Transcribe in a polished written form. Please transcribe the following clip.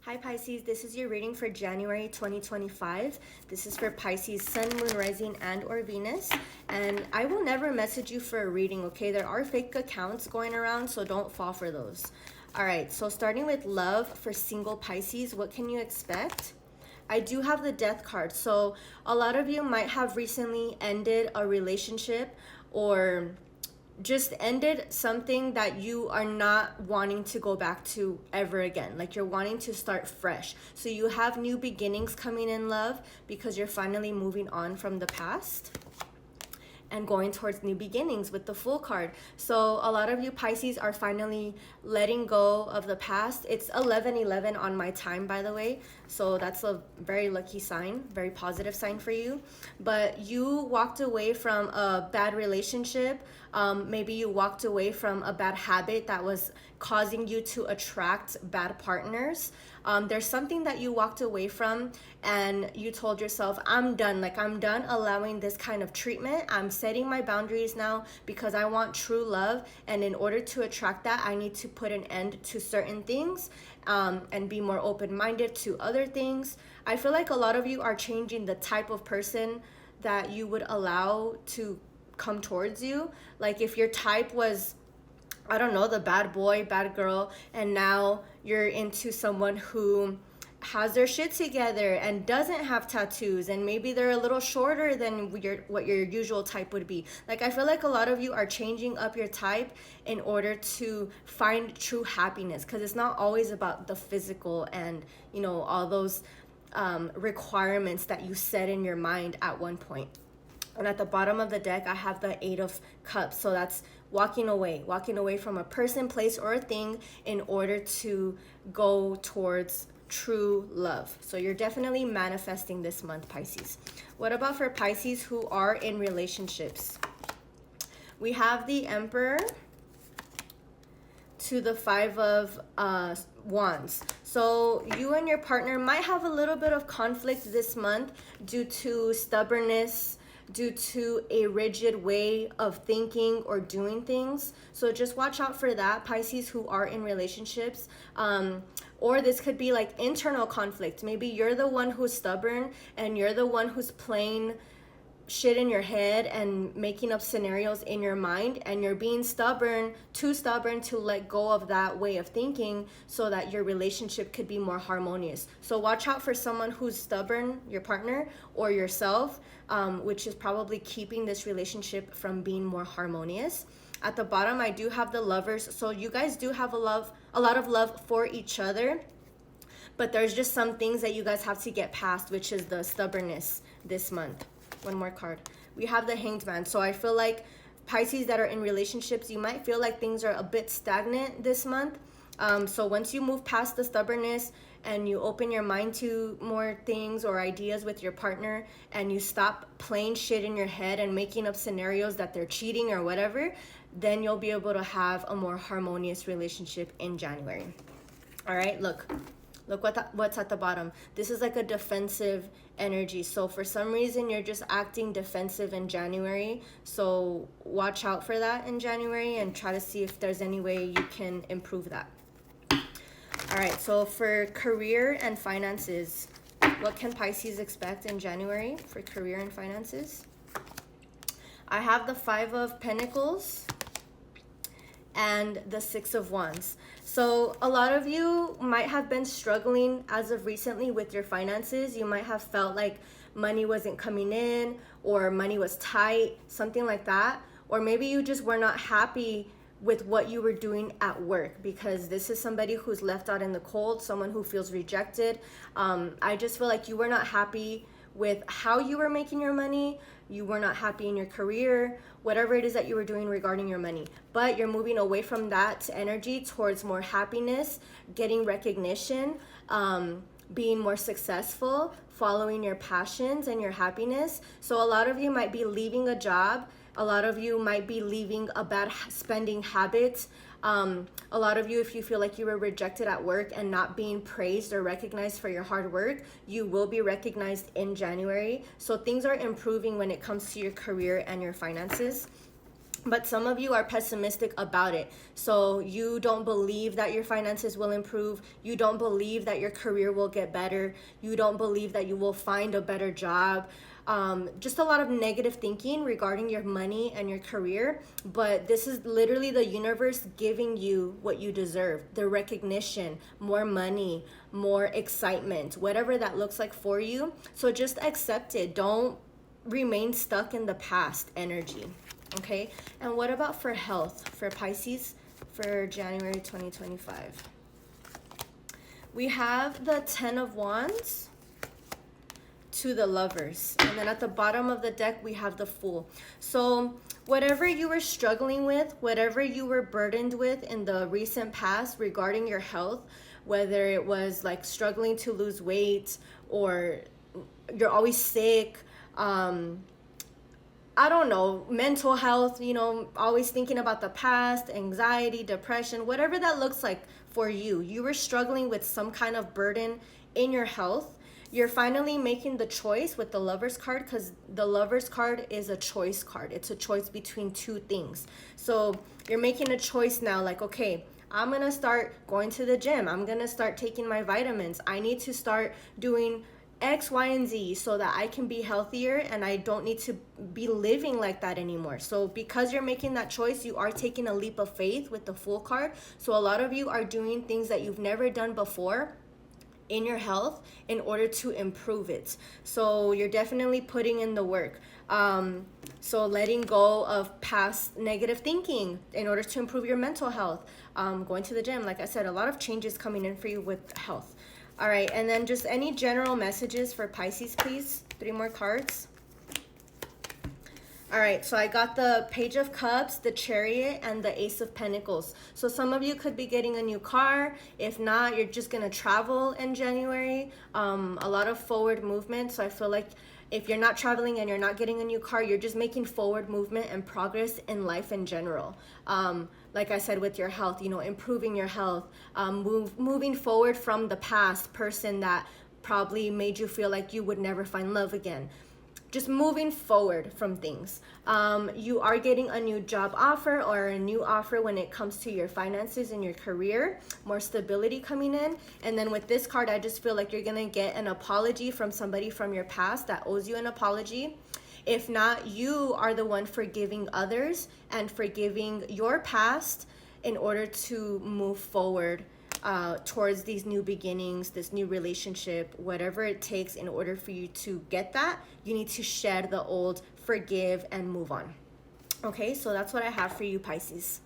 Hi Pisces, this is your reading for January 2025. This is for Pisces, Sun, Moon, Rising, and or Venus. And I will never message you for a reading, okay? There are fake accounts going around, so don't fall for those. All right, so starting with love for single Pisces, what can you expect? I do have the Death card. So a lot of you might have recently ended a relationship or just ended something that you are not wanting to go back to ever again. Like you're wanting to start fresh. So you have new beginnings coming in love because you're finally moving on from the past and going towards new beginnings with the Fool card. So a lot of you Pisces are finally letting go of the past. It's 11:11 on my time, by the way. So that's a very lucky sign, very positive sign for you. But you walked away from a bad relationship. Maybe you walked away from a bad habit that was causing you to attract bad partners. There's something that you walked away from and you told yourself, I'm done. Like, I'm done allowing this kind of treatment. I'm setting my boundaries now because I want true love. And in order to attract that, I need to put an end to certain things and be more open-minded to other things. I feel like a lot of you are changing the type of person that you would allow to come towards you. Like if your type was, I don't know, the bad boy, bad girl, and now you're into someone who has their shit together and doesn't have tattoos, and maybe they're a little shorter than what your usual type would be. Like I feel like a lot of you are changing up your type in order to find true happiness, because it's not always about the physical and, you know, all those requirements that you set in your mind at one point. And at the bottom of the deck, I have the Eight of Cups. So that's walking away from a person, place, or a thing in order to go towards true love. So you're definitely manifesting this month, Pisces. What about for Pisces who are in relationships? We have the Emperor to the Five of Wands. So you and your partner might have a little bit of conflict this month due to stubbornness, due to a rigid way of thinking or doing things. So just watch out for that, Pisces who are in relationships. Or this could be like internal conflict. Maybe you're the one who's stubborn and you're the one who's playing shit in your head and making up scenarios in your mind, and you're being too stubborn to let go of that way of thinking so that your relationship could be more harmonious. So watch out for someone who's stubborn, your partner or yourself, which is probably keeping this relationship from being more harmonious. At the bottom, I do have the Lovers. So you guys do have a lot of love for each other, but there's just some things that you guys have to get past, which is the stubbornness this month. One more card. We have the Hanged Man. So I feel like Pisces that are in relationships, you might feel like things are a bit stagnant this month. So once you move past the stubbornness and you open your mind to more things or ideas with your partner, and you stop playing shit in your head and making up scenarios that they're cheating or whatever, then you'll be able to have a more harmonious relationship in January. All right, look what's at the bottom. This is like a defensive energy. So for some reason, you're just acting defensive in January. So watch out for that in January and try to see if there's any way you can improve that. All right, so for career and finances, what can Pisces expect in January for career and finances? I have the Five of Pentacles and the Six of Wands. So a lot of you might have been struggling as of recently with your finances. You might have felt like money wasn't coming in or money was tight, something like that. Or maybe you just were not happy with what you were doing at work, because this is somebody who's left out in the cold, someone who feels rejected. I just feel like you were not happy with how you were making your money. You were not happy in your career, whatever it is that you were doing regarding your money. But you're moving away from that energy towards more happiness, getting recognition, being more successful, following your passions and your happiness. So a lot of you might be leaving a job. A lot of you might be leaving a bad spending habit. A lot of you, if you feel like you were rejected at work and not being praised or recognized for your hard work, you will be recognized in January. So things are improving when it comes to your career and your finances. but some of you are pessimistic about it. So you don't believe that your finances will improve. You don't believe that your career will get better. You don't believe that you will find a better job. Just a lot of negative thinking regarding your money and your career. But this is literally the universe giving you what you deserve: the recognition, more money, more excitement, whatever that looks like for you. So just accept it. Don't remain stuck in the past energy. Okay, and what about for health for Pisces for January 2025? We have the 10 of Wands to the Lovers, and then at the bottom of the deck we have the Fool. So whatever you were struggling with, whatever you were burdened with in the recent past regarding your health, whether it was like struggling to lose weight or you're always sick, I don't know, mental health, always thinking about the past, anxiety, depression, whatever that looks like for you. You were struggling with some kind of burden in your health. You're finally making the choice with the Lover's card, because the Lover's card is a choice card. It's a choice between two things. So you're making a choice now, like, okay, I'm going to start going to the gym. I'm going to start taking my vitamins. I need to start doing X, Y, and Z so that I can be healthier and I don't need to be living like that anymore. So because you're making that choice, you are taking a leap of faith with the Fool card. So a lot of you are doing things that you've never done before in your health in order to improve it. So you're definitely putting in the work. So letting go of past negative thinking in order to improve your mental health. Going to the gym, like I said, a lot of changes coming in for you with health. All right, and then just any general messages for Pisces, please. 3 more cards. All right, so I got the Page of Cups, the Chariot, and the Ace of Pentacles. So some of you could be getting a new car. If not, you're just going to travel in January. A lot of forward movement. So I feel like if you're not traveling and you're not getting a new car, you're just making forward movement and progress in life in general. Like I said, with your health, improving your health, moving forward from the past person that probably made you feel like you would never find love again. Just moving forward from things. You are getting a new job offer or a new offer when it comes to your finances and your career, more stability coming in. And then with this card, I just feel like you're gonna get an apology from somebody from your past that owes you an apology. If not, you are the one forgiving others and forgiving your past in order to move forward towards these new beginnings, this new relationship, whatever it takes in order for you to get that. You need to shed the old, forgive, and move on. Okay, so that's what I have for you, Pisces.